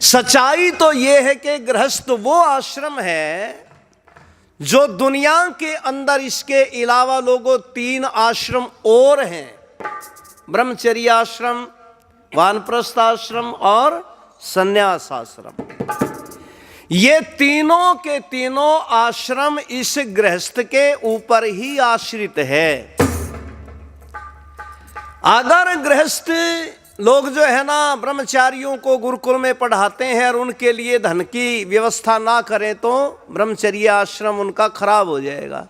सच्चाई तो यह है कि गृहस्थ वो आश्रम है जो दुनिया के अंदर इसके अलावा लोगों 3 आश्रम और हैं, ब्रह्मचर्य आश्रम, वानप्रस्थ आश्रम और संन्यास आश्रम। ये तीनों के तीनों आश्रम इस गृहस्थ के ऊपर ही आश्रित है। अगर गृहस्थ लोग जो है ना ब्रह्मचारियों को गुरुकुल में पढ़ाते हैं और उनके लिए धन की व्यवस्था ना करें तो ब्रह्मचर्य आश्रम उनका खराब हो जाएगा,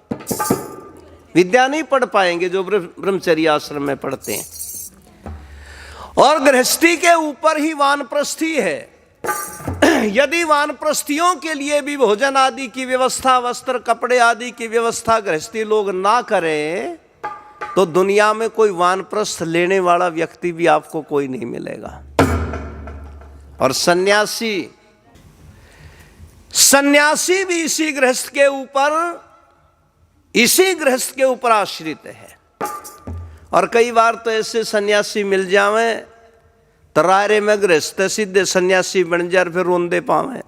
विद्या नहीं पढ़ पाएंगे जो ब्रह्मचर्य आश्रम में पढ़ते हैं। और गृहस्थी के ऊपर ही वानप्रस्थी है। यदि वानप्रस्थियों के लिए भी भोजन आदि की व्यवस्था, वस्त्र कपड़े आदि की व्यवस्था गृहस्थी लोग ना करें तो दुनिया में कोई वानप्रस्थ लेने वाला व्यक्ति भी आपको कोई नहीं मिलेगा। और सन्यासी भी इसी गृहस्थ के ऊपर आश्रित है। और कई बार तो ऐसे सन्यासी मिल जावे तरारे में गृहस्थ सीधे सन्यासी बन जाए फिर रोंदे पावे।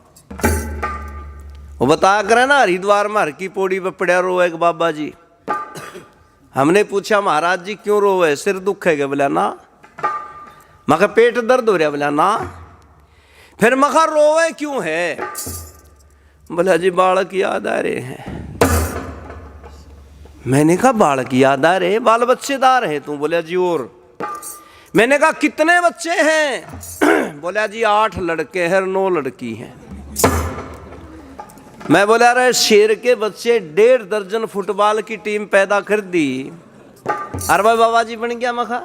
वो बता कर ना हरिद्वार में हर की पौड़ी पर पड़ा रो एक बाबा जी। हमने पूछा महाराज जी क्यों रोवे, सिर दुख है क्या? बोला ना। मगर पेट दर्द हो रहा? बोला ना। फिर मगर रोवे क्यों है? बोला जी बालक याद आ रहे हैं। मैंने कहा बालक याद आ रहे, बाल बच्चेदार है तू? बोला जी। और मैंने कहा कितने बच्चे हैं? बोला जी 8 लड़के हैं 9 लड़की हैं। मैं बोला अरे शेर के बच्चे 1.5 दर्जन फुटबॉल की टीम पैदा कर दी, अरे बाबा जी बन गया। मखा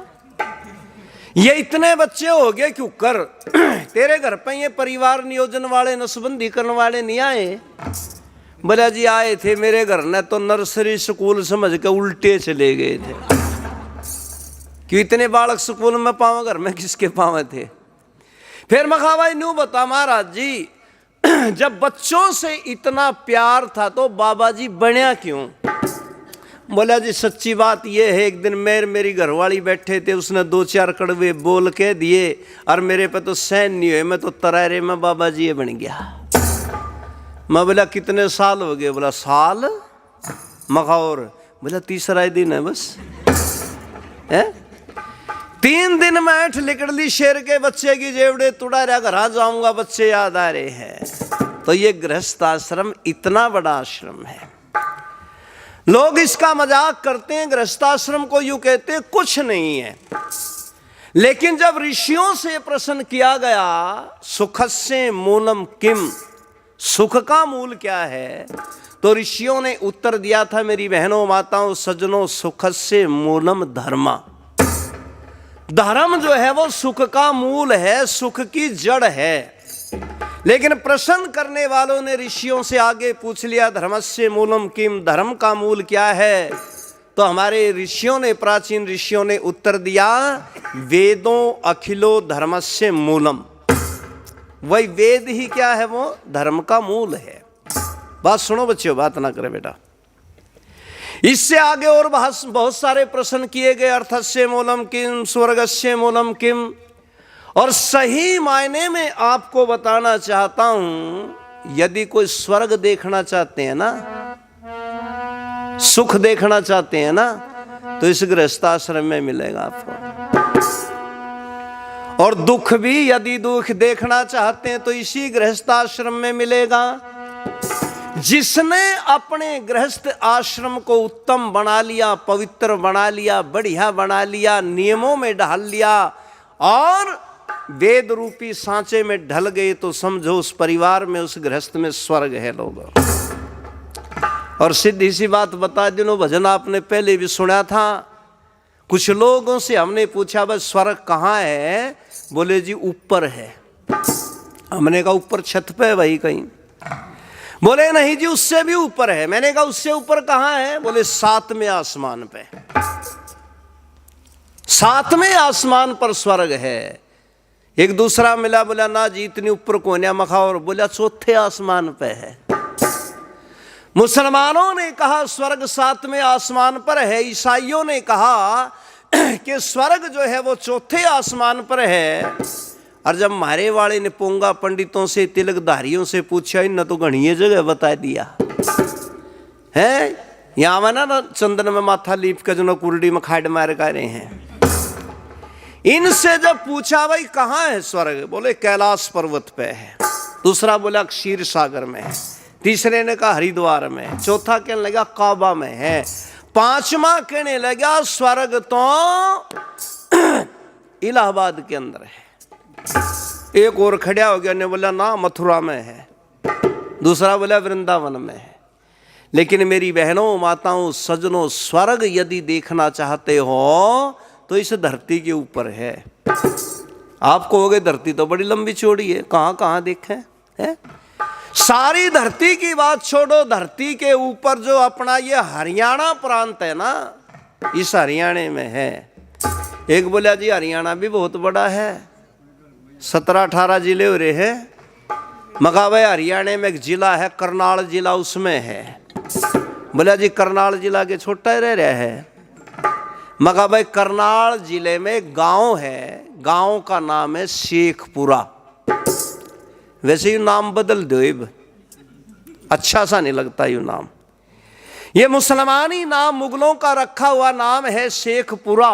ये इतने बच्चे हो गए क्यों कर? तेरे घर पे ये परिवार नियोजन वाले नसबंदी करने वाले नहीं आए? बोला जी आए थे, मेरे घर ने तो नर्सरी स्कूल समझ के उल्टे चले गए थे। क्यों इतने बालक स्कूल में पावे, घर में किसके पावे थे? फिर मखा भाई न्यू बता महाराज जी, जब बच्चों से इतना प्यार था तो बाबा जी बन्या क्यों? बोला जी सच्ची बात यह है, एक दिन मेरी घरवाली बैठे थे, उसने 2-4 कड़वे बोल के दिए और मेरे पे तो सहन नहीं हुए, मैं तो तरारे में बाबा जी ये बन गया। मैं बोला कितने साल हो गए? बोला साल मखाओर। बोला 3रा दिन है बस है। 3 दिन में 8 निकली शेर के बच्चे की जेवड़े तुड़ा रहा, घर जाऊंगा बच्चे याद आ रहे हैं। तो ये गृहस्थ आश्रम इतना बड़ा आश्रम है। लोग इसका मजाक करते हैं, गृहस्थ आश्रम को यूं कहते हैं कुछ नहीं है। लेकिन जब ऋषियों से प्रश्न किया गया सुखस्य मूलम किम, सुख का मूल क्या है, तो ऋषियों ने उत्तर दिया था मेरी बहनों माताओं सज्जनों, सुखस्य मूलम धर्मा। धर्म जो है वो सुख का मूल है, सुख की जड़ है। लेकिन प्रश्न करने वालों ने ऋषियों से आगे पूछ लिया धर्मस्य मूलम किम, धर्म का मूल क्या है? तो हमारे ऋषियों ने, प्राचीन ऋषियों ने उत्तर दिया वेदों अखिलो धर्मस्य मूलम। वही वेद ही क्या है? वो धर्म का मूल है। बात सुनो बच्चों, बात ना करे बेटा। इससे आगे और बहुत सारे प्रश्न किए गए, अर्थस्य मूलम किम, स्वर्गस्य मूलम किम। और सही मायने में आपको बताना चाहता हूं, यदि कोई स्वर्ग देखना चाहते हैं ना, सुख देखना चाहते हैं ना, तो इस गृहस्थाश्रम में मिलेगा आपको। और दुख भी यदि दुख देखना चाहते हैं तो इसी गृहस्थाश्रम में मिलेगा। जिसने अपने गृहस्थ आश्रम को उत्तम बना लिया, पवित्र बना लिया, बढ़िया बना लिया, नियमों में ढाल लिया और वेद रूपी सांचे में ढल गए, तो समझो उस परिवार में, उस गृहस्थ में स्वर्ग है लोगों। और सीधी सी बात बता दिनों, भजन आपने पहले भी सुना था। कुछ लोगों से हमने पूछा बस स्वर्ग कहाँ है? बोले जी ऊपर है। हमने कहा ऊपर छत पे है भाई कहीं? बोले नहीं जी उससे भी ऊपर है। मैंने कहा उससे ऊपर कहाँ है? बोले 7वें आसमान पे। 7वें आसमान पर स्वर्ग है। एक दूसरा मिला, बोला ना जी इतनी ऊपर कोन्या मखा, और बोला 4थे आसमान पे है। मुसलमानों ने कहा स्वर्ग 7वें आसमान पर है। ईसाइयों ने कहा कि स्वर्ग जो है वो 4थे आसमान पर है। और जब मारे वाले ने पोंगा पंडितों से तिलकधारियों से पूछा, इन तो घनी जगह बता दिया है। यहाँ में ना चंदन में माथा लीप के जो कुरडी में खाड़ मार कर रहे हैं। इनसे जब पूछा भाई कहाँ है स्वर्ग, बोले कैलाश पर्वत पे है। दूसरा बोला क्षीर सागर में है। तीसरे ने कहा हरिद्वार में है। चौथा कहने लगा काबा में है। पांचवा कहने लगा स्वर्ग तो इलाहाबाद के अंदर है। एक और खड़ा हो गया ने बोला ना मथुरा में है। दूसरा बोला वृंदावन में है। लेकिन मेरी बहनों, माताओं, सज्जनों, स्वर्ग यदि देखना चाहते हो तो इस धरती के ऊपर है। आप कहोगे धरती तो बड़ी लंबी चौड़ी है, कहाँ कहाँ देखें है? सारी धरती की बात छोड़ो, धरती के ऊपर जो अपना ये हरियाणा प्रांत है ना, इस हरियाणा में है। एक बोला जी हरियाणा भी बहुत बड़ा है, 17-18 जिले हो रहे हैं। मगर भाई हरियाणा में एक जिला है करनाल जिला, उसमें है। बोला जी करनाल जिला के छोटा ही रह रहा है। मगर भाई करनाल जिले में गांव है, गांव का नाम है शेखपुरा। वैसे ये नाम बदल दो, अच्छा सा नहीं लगता ये नाम। ये मुसलमानी नाम मुगलों का रखा हुआ नाम है शेखपुरा।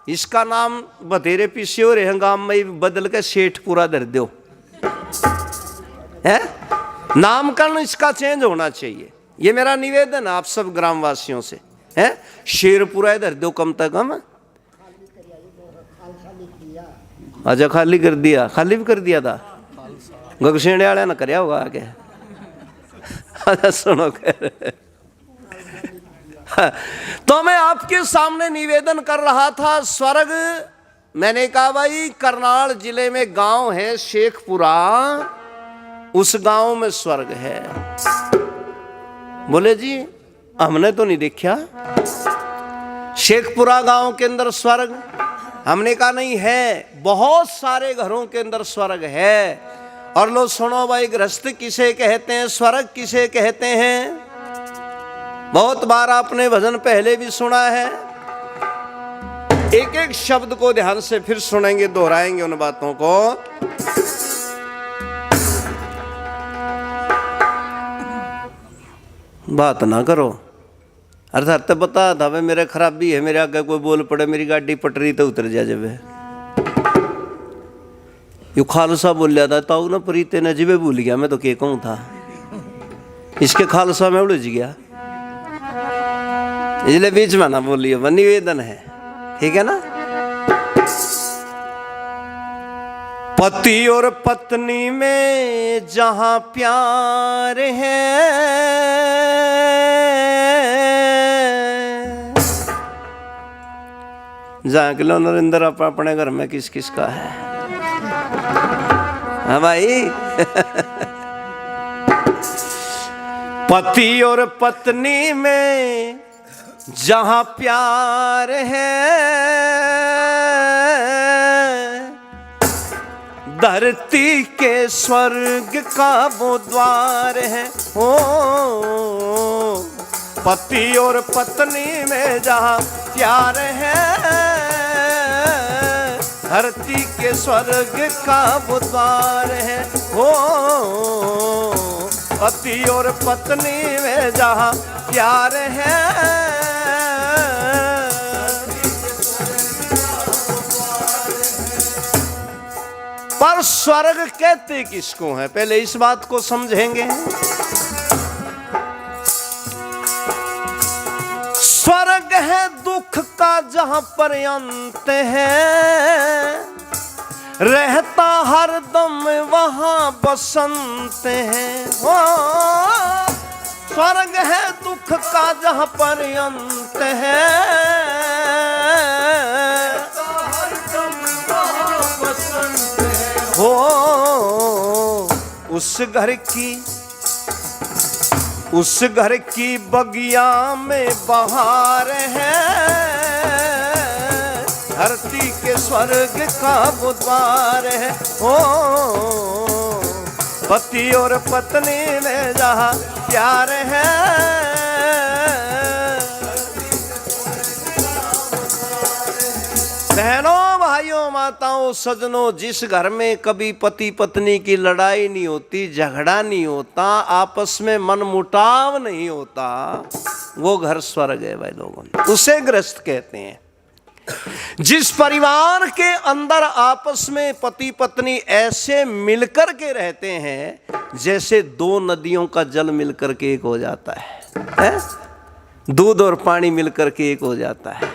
इसका नाम बतेरे पीछे हो रहे हैं, गांव में बदल के सेठपुरा धर दो है। नामकरण इसका चेंज होना चाहिए। ये मेरा निवेदन है आप सब ग्रामवासियों से है। शेरपुरा इधर दो कम से कम। अच्छा खाली कर दिया, खाली भी कर दिया था। गगसेने वाले ने कराया होगा आगे। अच्छा सुनो कर। तो मैं आपके सामने निवेदन कर रहा था स्वर्ग। मैंने कहा भाई करनाल जिले में गांव है शेखपुरा, उस गांव में स्वर्ग है। बोले जी हमने तो नहीं देखा शेखपुरा गांव के अंदर स्वर्ग। हमने कहा नहीं है, बहुत सारे घरों के अंदर स्वर्ग है। और लो सुनो भाई, गृहस्थ किसे कहते हैं, स्वर्ग किसे कहते हैं? बहुत बार आपने भजन पहले भी सुना है। एक एक शब्द को ध्यान से फिर सुनेंगे, दोहराएंगे उन बातों को। बात ना करो। अर्थात बता था भाई मेरे खराबी है, मेरे आगे कोई बोल पड़े, मेरी गाड़ी पटरी तो उतर जा जब। यू खालसा बोलिया था ताऊ ना प्रीते ने जिबे भूल गया, मैं तो के कहूँ था। इसके खालसा में उलझ गया, इसलिए बीच में ना बोलिए। निवेदन है, ठीक है ना। पति और पत्नी में जहां प्यार है, जहां किलो नरेंद्र अपने घर में किस किस का है। हाँ भाई। पति और पत्नी में जहां प्यार है, धरती के स्वर्ग का वो द्वार है। ओ पति और पत्नी में जहां प्यार है, धरती के स्वर्ग का वो द्वार है। ओ पति और पत्नी में जहां प्यार है, पर स्वर्ग कहते किसको है, पहले इस बात को समझेंगे। स्वर्ग है दुख का जहां पर अंत है, रहता हरदम वहां बसंत है। ओ स्वर्ग है दुख का जहां पर अंत है, हो उस घर की बगिया में बहार है, धरती के स्वर्ग का वो द्वार है। हो पति और पत्नी में जहां प्यार है, बहनों भाई भाइयों माताओं सजनों, जिस घर में कभी पति पत्नी की लड़ाई नहीं होती, झगड़ा नहीं होता, आपस में मनमुटाव नहीं होता, वो घर स्वर्ग है भाई लोगों, उसे गृहस्थ कहते हैं। जिस परिवार के अंदर आपस में पति पत्नी ऐसे मिलकर के रहते हैं जैसे दो नदियों का जल मिलकर के एक हो जाता है? दूध और पानी मिलकर के एक हो जाता है।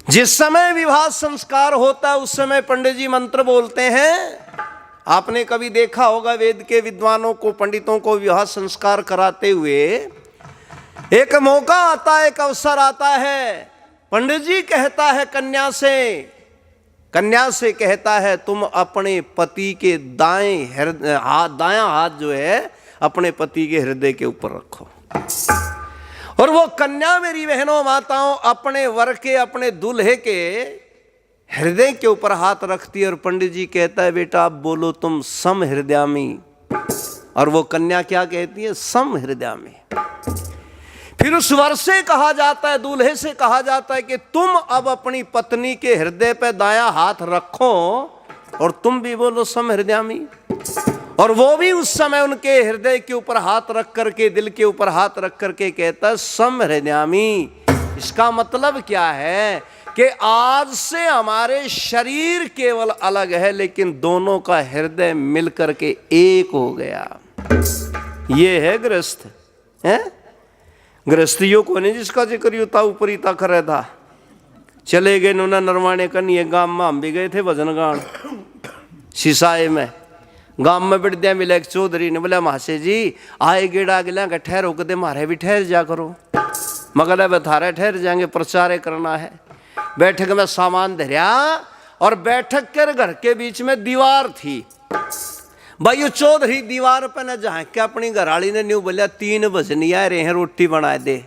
जिस समय विवाह संस्कार होता है उस समय पंडित जी मंत्र बोलते हैं। आपने कभी देखा होगा वेद के विद्वानों को, पंडितों को विवाह संस्कार कराते हुए एक मौका आता है, एक अवसर आता है, पंडित जी कहता है कन्या से कहता है तुम अपने पति के दायां हाथ जो है अपने पति के हृदय के ऊपर रखो। और वो कन्या मेरी बहनों माताओं अपने वर के, अपने दूल्हे के हृदय के ऊपर हाथ रखती है और पंडित जी कहता है बेटा आप बोलो तुम सम हृदयामी। और वो कन्या क्या कहती है? सम हृदयामी। फिर उस वर से कहा जाता है, दूल्हे से कहा जाता है कि तुम अब अपनी पत्नी के हृदय पे दायां हाथ रखो और तुम भी बोलो सम हृदयामी। और वो भी उस समय उनके हृदय के ऊपर हाथ रख करके, दिल के ऊपर हाथ रख करके कहता है सम हृदयामी। इसका मतलब क्या है कि आज से हमारे शरीर केवल अलग है लेकिन दोनों का हृदय मिल करके एक हो गया। ये है गृहस्थ है। गृहस्थियों को नहीं जिसका जिक्र युता ऊपरीता करे था। चले गए नोना नरवाणे कन्ये गांव में, हम भी गए थे भजन गान सिसाए में। गांव में बिड़दिया मिला एक चौधरी ने बोला महाशय जी आए गेड़ा गिला का ठहरो कदे मारे भी ठहर जा करो। मगर अब थारे ठहर जाएंगे, प्रचार करना है। बैठक में सामान धरिया और बैठक कर घर के बीच में दीवार थी। भाई ये चौधरी दीवार पे न जहाँ के अपनी घराली ने न्यू बोलिया 3 भजनी आ रहे हैं रोटी बना दे।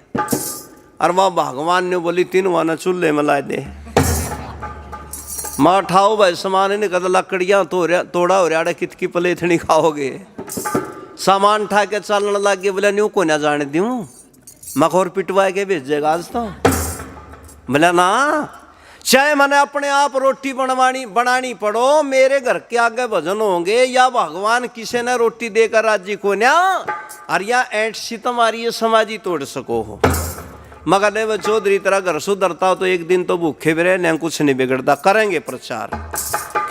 और वह भगवान ने बोली 3 वाना चूल्हे में ला दे। माँ ठाओ भाई सामान ने कद लकड़ियाँ तोड़ा हो रहा कितकी पलेथनी खाओगे। सामान ठा के चलने लग गए। बोला न्यू को ना जाने दूँ मखौर पिटवा के भेजेगा आज तो। बोला ना चाहे मैंने अपने आप रोटी बनानी पड़ो, मेरे घर के आगे भजन होंगे या भगवान किसी ने रोटी देकर राजी को न्या और या ऐट सी तुम्हारी ये समाजी तोड़ सको हो। मगर नहीं वो चौधरी तरह घर सुधरता हो तो एक दिन तो भूखे भी रहे, कुछ नहीं बिगड़ता, करेंगे प्रचार।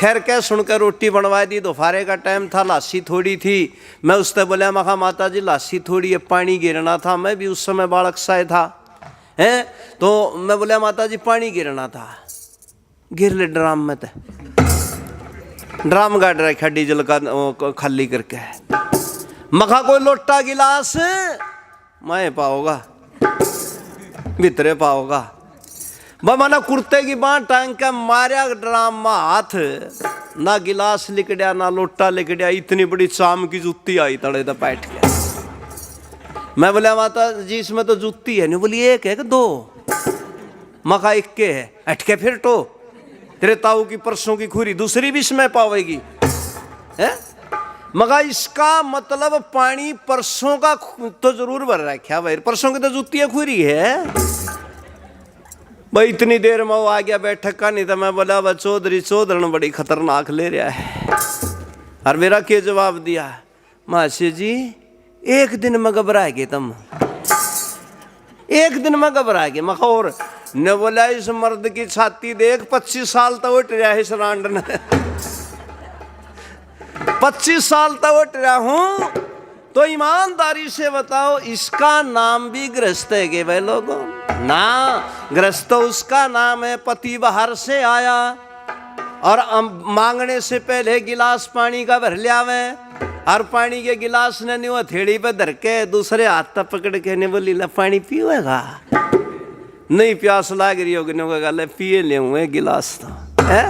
खैर क्या सुनकर रोटी बनवा दी। दोपहर का टाइम था, लाशी थोड़ी थी। मैं उससे बोला मखा माता जी लाशी थोड़ी है, पानी गिरना था। मैं भी उस समय बालक सा था हैं, तो मैं बोला माता जी पानी गिरना था। गिर ले ड्राम में, ड्राम गाड़ रहा खड्डी जल का खाली करके। मखा कोई लोटा गिलास मैं पाओगा भीतरे पाओगा। मना कुर्ते की बांह टांग के मारिया ड्राम में हाथ, ना गिलास लिकड़िया ना लोटा लिकड़िया। इतनी बड़ी चाम की जूती आई तड़े तो बैठ गया। मैं बोला माता जी इसमें तो जूती है। नहीं बोली एक है कि 2? मखा एक के है। अटके फिर तो तेरे ताऊ की परसों की खुरी दूसरी भी इसमें पावेगी है। मगर इसका मतलब पानी परसों का तो जरूर भर रखा भाई, परसों की तो जूती खुरी है भाई। इतनी देर में वो आ गया बैठक का। नहीं तो मैं बोला वह चौधरी बड़ी खतरनाक ले रहा है। और मेरा क्या जवाब दिया? मासी जी एक दिन में घबरा गए तुम, एक दिन में घबरा गए। मखौर ने बोला इस मर्द की छाती देख, 25 साल तो उठ रहा है इस रांड ने। 25 साल तक उठ रहा हूं तो ईमानदारी से बताओ इसका नाम भी गृहस्थ है के भाई लोगों ना? गृहस्थ उसका नाम है पति बाहर से आया और मांगने से पहले गिलास पानी का भर लिया मैं, और पानी के गिलास ने नहीं हथेड़ी पे धर के दूसरे हाथ तक पकड़ के ने बोली ला पानी पिएगा? नहीं प्यास लाग रही होगी गल पिए ले हुए गिलास तो है।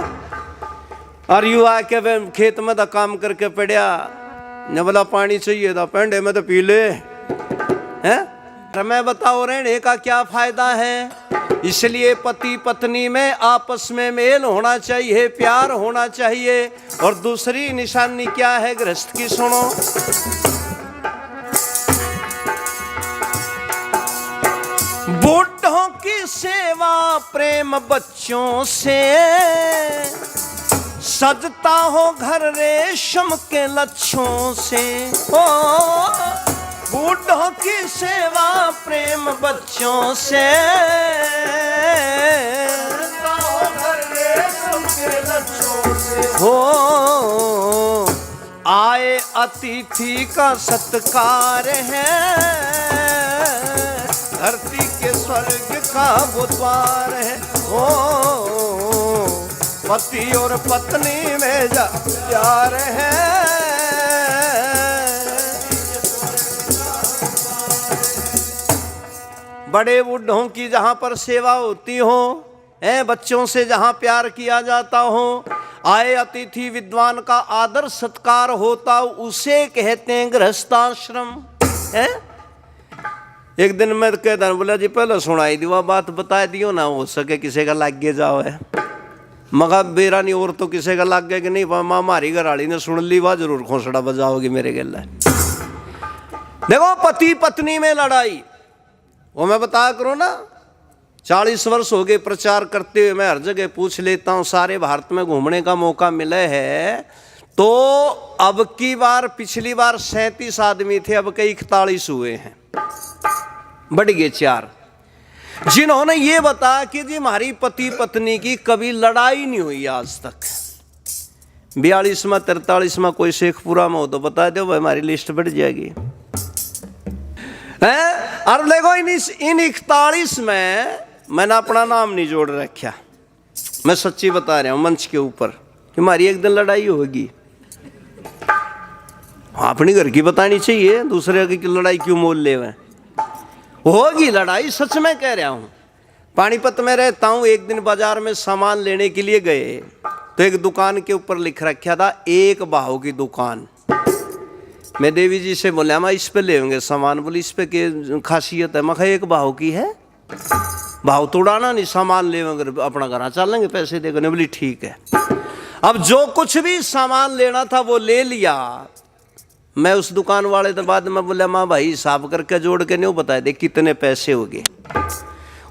और यू आके खेत में तो काम करके पड़िया ने बोला पानी चाहिए था, पेंडे में तो पी ले हैं। मैं बताओ रहने का क्या फायदा है? इसलिए पति पत्नी में आपस में मेल होना चाहिए, प्यार होना चाहिए। और दूसरी निशानी क्या है गृहस्थ की सुनो। बूढ़ों की सेवा प्रेम बच्चों से, सजता हो घर रेशम के लच्छों से। ओ बूढ़ों की सेवा प्रेम बच्चों से, सजता हो घर रेशम के लच्छों से। हो आए अतिथि का सत्कार है, धरती के स्वर्ग का वो द्वार है। ओ पति और पत्नी में जा प्यार है, बड़े बूढ़ों की जहाँ पर सेवा होती हो, बच्चों से जहाँ प्यार किया जाता हो, आए अतिथि विद्वान का आदर सत्कार होता, उसे कहते हैं गृहस्थाश्रम। एक दिन मैं कहता बोला जी पहले सुनाई दी वह बात, बता दियो ना, हो सके किसी का लागे जाओ है। मगा बेरा नहीं और तो किसी का लाग गया कि नहीं, माँ हमारी घरवाली ने सुन ली, वह जरूर खोसड़ा बजाओगी मेरे गला। देखो पति पत्नी में लड़ाई, वो मैं बताया करो ना, 40 वर्ष हो गए प्रचार करते हुए, मैं हर जगह पूछ लेता हूँ, सारे भारत में घूमने का मौका मिला है। तो अब की बार, पिछली बार 37 आदमी थे, अब कई 41 हुए हैं, बढ़ गए 4, जिन्होंने ये बताया कि जी हमारी पति पत्नी की कभी लड़ाई नहीं हुई आज तक। 42 में 43 में कोई शेखपुरा में हो तो बता दो भाई, हमारी लिस्ट बढ़ जाएगी। और देखो इन 41 में मैंने अपना नाम नहीं जोड़ रखा, मैं सच्ची बता रहा हूं मंच के ऊपर, कि हमारी एक दिन लड़ाई होगी। अपनी घर की बतानी चाहिए, दूसरे की लड़ाई क्यों मोल ले हुए, होगी लड़ाई, सच में कह रहा हूं। पानीपत में रहता हूं, एक दिन बाजार में सामान लेने के लिए गए तो एक दुकान के ऊपर लिख रखा था एक बाहू की दुकान। मैं देवी जी से बोला मैं इस पे लेंगे सामान, बोली इस पे के खासियत है, मैं कहा एक बाहू की है, भाव तो उड़ाना नहीं, सामान लेंगे अपना घर चलेंगे पैसे देकर। बोली ठीक है। अब जो कुछ भी सामान लेना था वो ले लिया। मैं उस दुकान वाले के बाद में बोला माँ भाई हिसाब करके जोड़ के नहीं बताया दे कितने पैसे हो गए।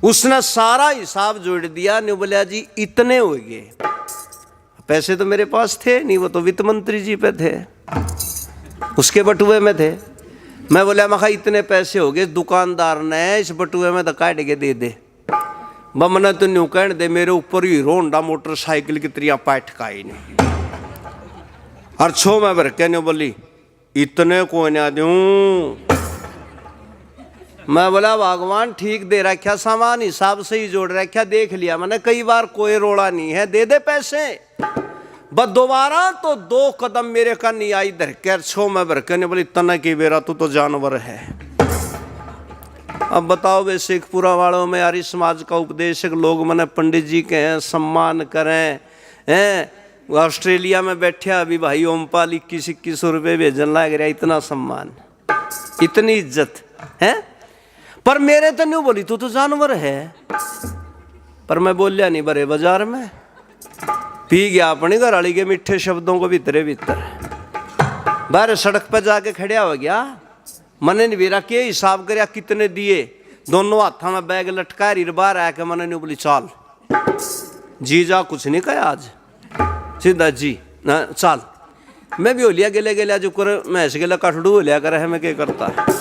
उसने सारा हिसाब जोड़ दिया, नहीं बोला जी इतने हो गए। पैसे तो मेरे पास थे नहीं, वो तो वित्त मंत्री जी पे थे, उसके बटुए में थे। मैं बोला मैं इतने पैसे हो गए, दुकानदार ने इस बटुए में तो काट के दे दे। बमना तो न्यू कहने दे मेरे ऊपर हीरो होंडा मोटरसाइकिल की त्रिया पाठ का ही नहीं। और छो मैं भर के नहीं बोली इतने को ना दूं। मैं बोला भगवान ठीक दे रखा सामान, हिसाब से ही जोड़ रखा, देख लिया मैंने कई बार, कोई रोड़ा नहीं है, दे दे पैसे। बस दोबारा तो 2 कदम मेरे का नहीं आई धर के छो मैं भर के नहीं बोली तना की बेरा तू तो जानवर है। अब बताओ वे शेखपुरा वालों में आर्य समाज का उपदेशक लोग मैंने पंडित जी के हैं, सम्मान करें हैं। ऑस्ट्रेलिया में बैठे अभी भाई ओमपाल 2100 रुपये भेजन लग रहा, इतना सम्मान इतनी इज्जत है। पर मेरे तो नहीं बोली तू तो जानवर है। पर मैं बोलिया नहीं बड़े बाजार में, पी गया अपनी घर वाली के मीठे शब्दों को भीतरे भीतर। बाहर सड़क पर जाके खड़िया हो गया, मैंने नहीं बेरा के हिसाब कर कितने दिए, दोनों हाथों में बैग लटका रही बाहर आके मैंने नहीं बोली चाल जी जा, कुछ नहीं कहा आज सीधा जी ना चाल। मैं भी हो लिया गेले गेले जो कर मैं ऐसे गेला कठड़ू हो लिया कर है, मैं क्या करता है।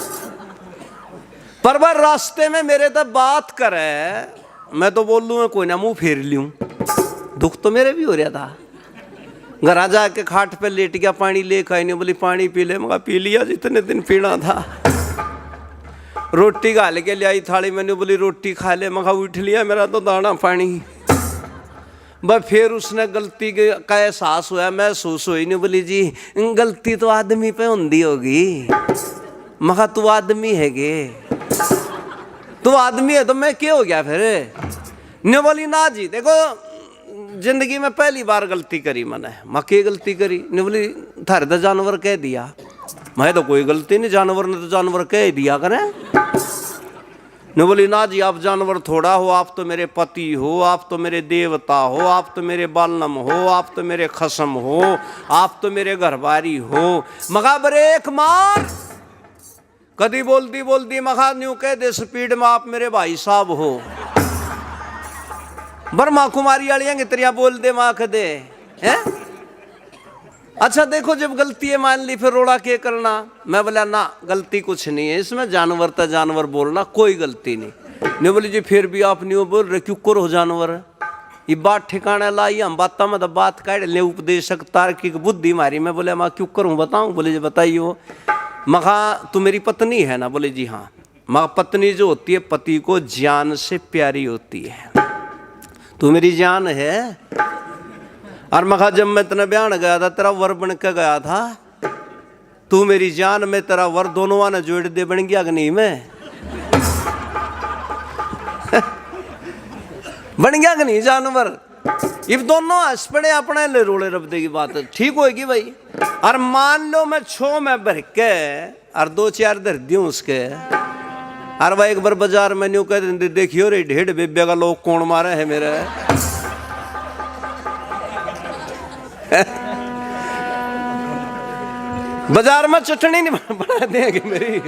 पर बार रास्ते में मेरे तक बात करे, मैं तो बोल लूँ कोई ना मुंह फेर लूँ, दुख तो मेरे भी हो रहा था। घर आ जाके खाट पे लेट गया, पानी ले खाई नहीं, बोली पानी पी ले, मगर पी लिया जितने दिन पीना था। रोटी खा के ले आई थाली, मैंने बोली रोटी खा ले, मगर उठ लिया मेरा तो दाना पानी। बस फिर उसने गलती का एहसास हुआ, महसूस हुई नहीं, बोली जी गलती तो आदमी पे होंगी होगी, मगर तू आदमी है गे, तू आदमी है तो मैं क्या हो गया फिर। नहीं बोली ना जी देखो जिंदगी में पहली बार गलती करी मैंने, मैं क्या गलती करी। नहीं बोली थारे तो जानवर कह दिया, मैं तो कोई गलती नहीं, जानवर ने तो जानवर कह दिया करें। नहीं बोली ना जी आप जानवर थोड़ा हो, आप तो मेरे पति हो, आप तो मेरे देवता हो, आप तो मेरे बालनम हो, आप तो मेरे खसम हो, आप तो मेरे घरबारी हो। मगा ब्रेक मार, कदी बोलती बोलती मगा न्यू कह दे स्पीड में आप मेरे भाई साहब हो। ब्रह्मा कुमारी वालियां की तरह बोल दे माख दे हैं। अच्छा देखो जब गलती है मान ली फिर रोड़ा के करना। मैं बोला ना गलती कुछ नहीं है इसमें, जानवर था जानवर बोलना कोई गलती नहीं बोली जी फिर भी आप नहीं बोल रहे क्यों करो जानवर ये बात ठिकाना लाई हम बात में तो बात काट ले उपदेशक तार्किक बुद्धि मारी। मैं बोले माँ क्यों करूँ बताऊँ। बोले जी बताइए। मखा तू मेरी पत्नी है ना। बोले जी हाँ। माँ पत्नी जो होती है पति को जान से प्यारी होती है, तू मेरी जान है। और मखा जब मैं तेरे ब्याह गया था तेरा वर बन के गया था, तू मेरी जान में तेरा वर दोनों ने जोड़ दे बन गया कि नहीं मैं बन गया कि नहीं जानवर। ये दोनों हंस पड़े अपने ले रोले रबदे की बात ठीक होगी भाई। और मान लो मैं 6 में भर के और 2-4 धर दूं उसके। और भाई एक बार बाजार में न्यू कह देखियो रे ढेड़ बेबे का लोग कौन मारे है मेरे बाजार में चटनी नहीं बना देंगे मेरी।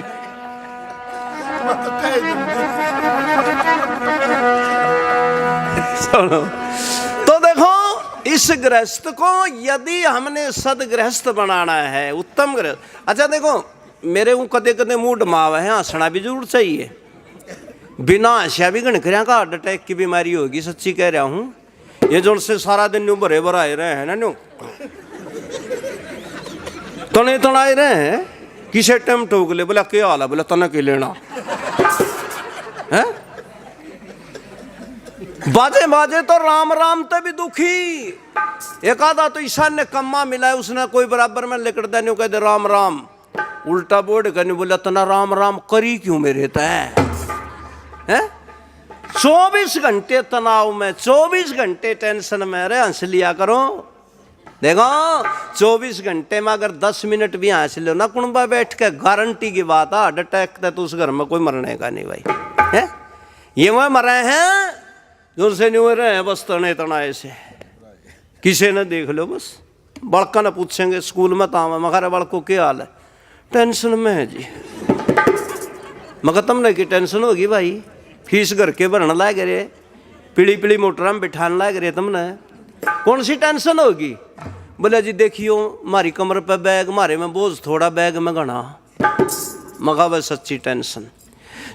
तो देखो इस गृहस्थ को यदि हमने सदगृहस्थ बनाना है, उत्तम गृहस्थ। अच्छा देखो मेरे को कदे कदे मूड माव है, हंसना भी जरूर चाहिए। बिना हंसिया भी गणकरिया का हार्ट अटैक की बीमारी होगी, सच्ची कह रहा हूं। ये जो से सारा दिन न्यू भरे भराए रहे हैं ना, न्यू तने तनाए रहे हैं, किसे टाइम ठोक ले बोला क्या हाल है, बोला तना के लेना है। बाजे बाजे तो राम राम ते भी दुखी। एक आधा तो ईशान ने कम्मा मिला है, उसने कोई बराबर में लेकर दे नहीं कहते राम राम, उल्टा बोर्ड करने बोला तना राम राम करी क्यों मेरे तय है। 24 घंटे तनाव में, 24 घंटे टेंशन में रहे, हंस लिया करो। देखो 24 घंटे में अगर 10 मिनट भी हंस लो ना कुंबा बैठ के, गारंटी की बात है हार्ट अटैक तो उस घर में कोई मरने का नहीं भाई है। ये वह मरे हैं जो से नहीं हो रहे हैं बस तने तनाए से, किसी ने देख लो बस। बड़का ने पूछेंगे स्कूल में ताम मगर बड़को क्या हाल है, टेंशन में है जी। मगर तुमने की टेंशन होगी भाई, फीस घर के भरने लायक रे, पीढ़ी पीढ़ी मोटर में बिठाने लायक रे, तुमने कौन सी टेंशन होगी। बोले जी देखियो हमारी कमर पे बैग, मारे में बोझ थोड़ा बैग में घना। मगा बस सच्ची टेंशन।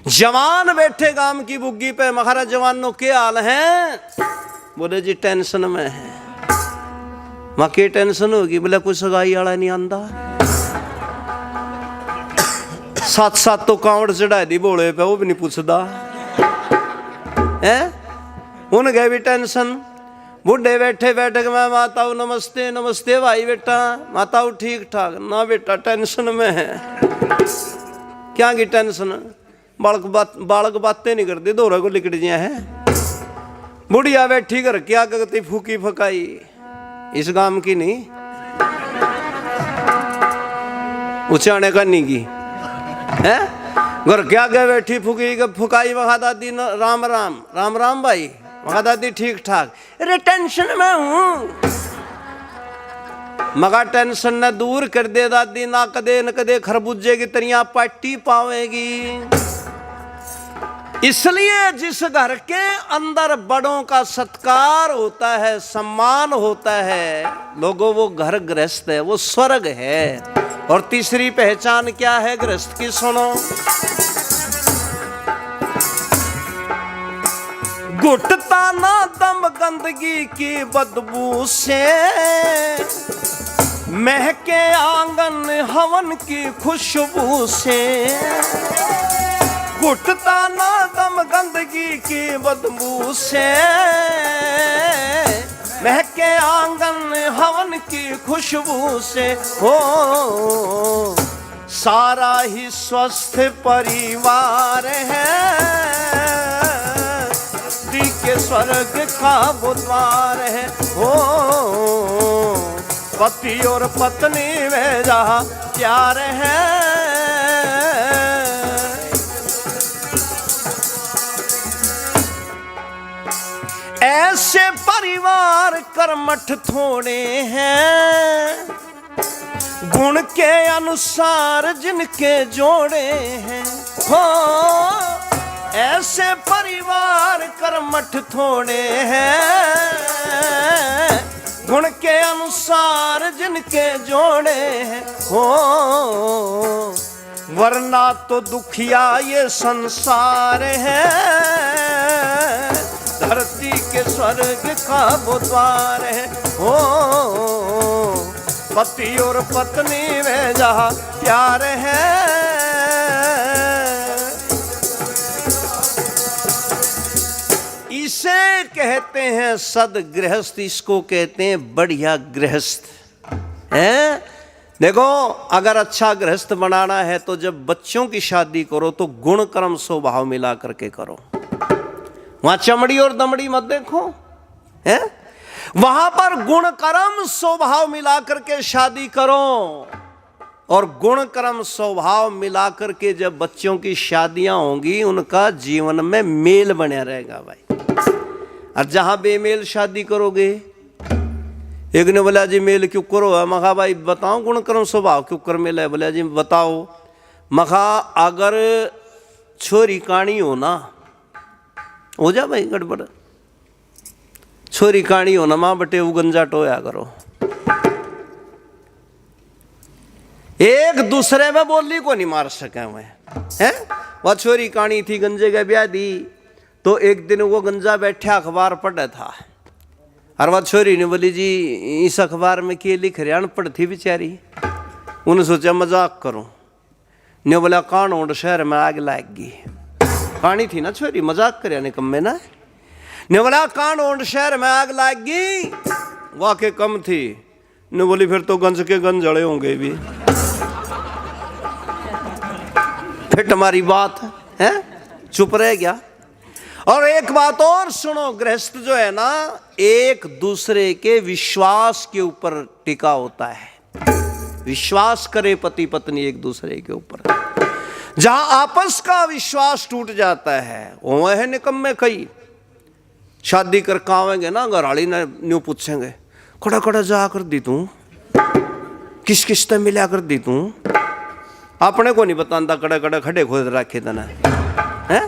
जवान बैठे गांव की बुग्गी पे, मखारा जवानों के हाल हैं। बोले जी टेंशन में है। माँ की टेंशन होगी, बोले कुछ सगाई वाला नहीं आंदा। 7-7 तो कांवड़ चढ़ा दी बोले पे, वो भी नहीं पूछता है। उन गए भी टेंशन। बूढ़े बैठे बैठे मैं माताओ नमस्ते नमस्ते भाई बेटा, माताओ ठीक ठाक ना बेटा टेंशन में है। क्या की टेंशन, बालक बातें नहीं करते, दोहरा को लिकट जिया है। बुढ़िया बैठी कर क्या करती फूकी फकाई, इस गांव की नहीं उचाने का नहीं की है। घर क्या गए बैठी फूकी फुकाई, वहा दादी राम राम राम राम भाई, वहा दादी ठीक ठाक। अरे टेंशन में हूं। मगर टेंशन न दूर कर दे दादी, ना कदे न कदे खरबूजे की तरिया पार्टी पावेगी। इसलिए जिस घर के अंदर बड़ों का सत्कार होता है, सम्मान होता है, लोगों वो घर गृहस्थ है, वो स्वर्ग है। और तीसरी पहचान क्या है गृहस्थ की, सुनो। घुटता ना दम गंदगी की बदबू से, महके आंगन हवन की खुशबू से। घुटता ना दम गंदगी की बदबू से, महके आंगन हवन की खुशबू से। हो सारा ही स्वस्थ परिवार है, के स्वर्ग का बुद्वार है। हो पति और पत्नी में जहाँ प्यार है, ऐसे परिवार कर्मठ थोड़े हैं, गुण के अनुसार जिनके जोड़े हैं। हो ऐसे परिवार कर्मठ थोड़े हैं, गुण के अनुसार जिनके जोड़े हैं हो, वरना तो दुखिया ये संसार है, धरती के स्वर्ग का वो द्वार है हो, पति और पत्नी में जहाँ प्यार है। इसे कहते हैं सदगृहस्थ, इसको कहते हैं बढ़िया गृहस्थ हैं। देखो अगर अच्छा गृहस्थ बनाना है तो जब बच्चों की शादी करो तो गुण कर्म स्वभाव मिला करके करो। वहां चमड़ी और दमड़ी मत देखो है, वहां पर गुण कर्म स्वभाव मिला करके शादी करो, और गुण कर्म स्वभाव मिला करके जब बच्चों की शादियां होंगी उनका जीवन में मेल बना रहेगा भाई। और जहां बेमेल शादी करोगे, एक ने बोला जी मेल क्यों करो है, मखा भाई बताओ गुण कर्म स्वभाव क्यों कर मेल है, बोला जी बताओ, मखा अगर छोरी काणी हो ना, हो जा भाई गड़बड़, छोरी काणी हो ना मां बटे वो गंजा टोया करो, एक दूसरे में बोली को नहीं मार सके हुए हैं। वह छोरी काणी थी, गंजे का ब्याह दी, तो एक दिन वो गंजा बैठा अखबार पढ़ा था, और वह छोरी ने बोली जी इस अखबार में क्या लिख रहे, अनपढ़ थी बेचारी, उन्हें सोचा मजाक करूं, ने बोला कानोड़ शहर में आग लग गई, कहानी थी ना छोरी, मजाक करे निकम्मे ना, ने बोला कानोड़ शहर में आग लग गई, वाकई कम थी, ने बोली फिर तो गंज के गंज जड़े होंगे भी, फिर तुम्हारी बात है, चुप रह गया। और एक बात और सुनो, गृहस्थ जो है ना एक दूसरे के विश्वास के ऊपर टिका होता है, विश्वास करे पति पत्नी एक दूसरे के ऊपर, जहां आपस का विश्वास टूट जाता है वो है निकम्मे। कई शादी कर आवेंगे ना घरवाली ने न्यू पूछेंगे खड़ा खड़ा जा कर दी तू, किस किस ते मिला कर दी तू, अपने को नहीं बताता कड़ा कड़ा खड़े खोद रखे तना है,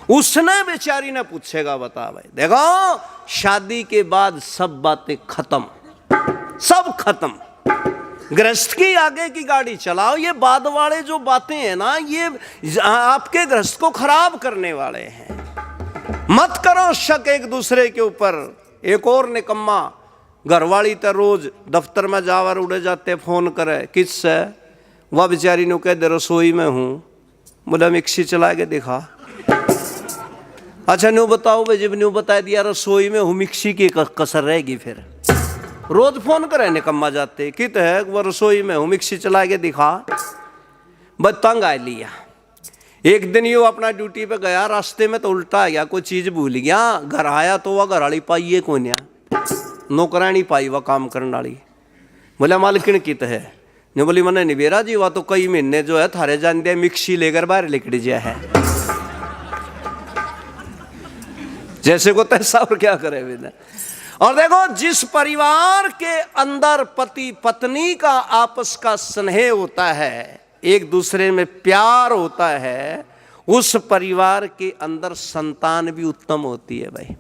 उसने बेचारी ने पूछेगा बता भाई। देखो शादी के बाद सब बातें खत्म, सब खत्म, गृहस्थ की आगे की गाड़ी चलाओ, ये बाद वाले जो बातें हैं ना ये आपके गृहस्थ को खराब करने वाले हैं। मत करो शक एक दूसरे के ऊपर। एक और निकम्मा घरवाली तो रोज दफ्तर में जावर उड़े जाते फोन करे किससे, वह बेचारी ने कह दे रसोई में हूं, बोला मिक्सी चला के दिखा, अच्छा न्यू बताओ भाई, जब न्यू बता दिया रसोई में हूँ मिक्सी की कसर रहेगी, फिर रोज फोन करे निकम्मा जाते कित है वो रसोई में हूँ मिक्सी चला के दिखा, बस तंग आ लिया। एक दिन यो अपना ड्यूटी पे गया, रास्ते में तो उल्टा आ गया, कोई चीज भूल गया, घर आया तो वह घरवाली पाई कौन, नौकरानी पाई वह काम करने वाली, बोला मालकिन कित है, ने बोली मैंने निबेरा जी वह तो कई महीने जो है थारे जान दिया मिक्सी लेकर बाहर लिकड़ गया है, जैसे को तैसा और क्या करे बिना। और देखो जिस परिवार के अंदर पति पत्नी का आपस का स्नेह होता है, एक दूसरे में प्यार होता है, उस परिवार के अंदर संतान भी उत्तम होती है भाई।